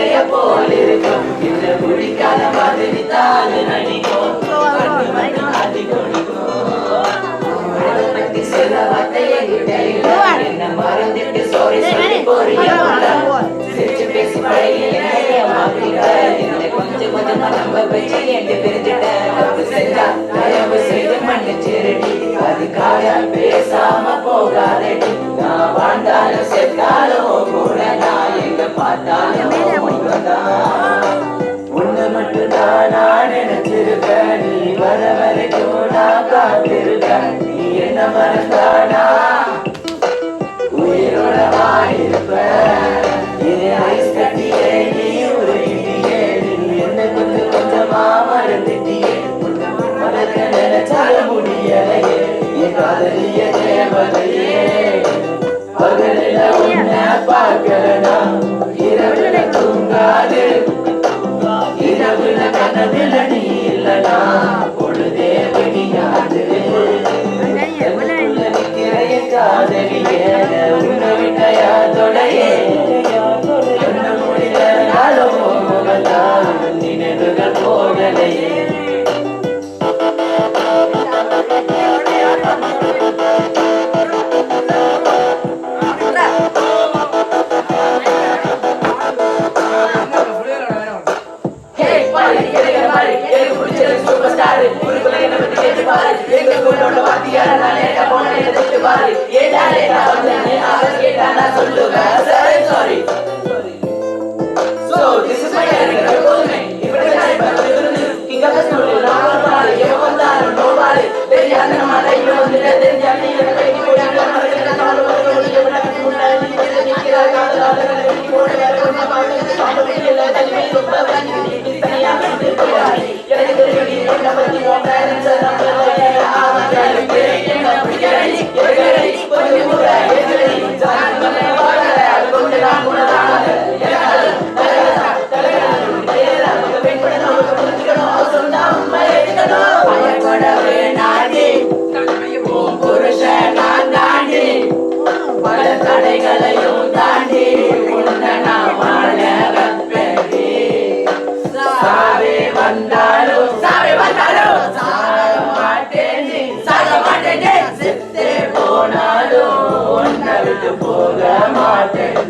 பிள்ளைய போல் இருக்கும் இந்த குடிக்காத மாதிரி தாழ் நடிக்கும் ஆதி கொடுக்கும் பத்தி சில வார்த்தையை என்ன மறந்துட்டு சாரி சொல்லி போறியா சிரிச்சு பேசி கொஞ்சம் கொஞ்சமா நம்ப வச்சு என்று பிரிஞ்சுட்டேன் தப்பு செஞ்சா தயவு செய்து மன்னிச்சிருடி அதுக்காக பேசாம போகாதடி நான் வாழ்ந்தாலும் செத்தாலும் கூட நான் எங்க பார்த்தாலும் உன்னை மட்டும்தான் நான் நினைச்சிருக்கேன் நீ வர வரைக்கும் நான் காத்திருக்கேன் நீ என்ன மறந்தானா உயிரோட வாயிருப்பேன் ஐஸ் கட்டியே நீ உருகிட்டியே நீ என்ன கொஞ்சம் கொஞ்சமா மறந்துட்டியே மறக்க நினைச்சால முடியலையே என் காதலிய தேவதையே பகலில உன்னை பார்க்கலனா இரவுல தூங்காது இரவுல கனவுல நீ இல்லனா பொழுதே விடியாது நிற்கிறைய காதலியே உன்னை விட்ட யாதோடையே நினைவுகள் போகலையே போக மாட்டேன்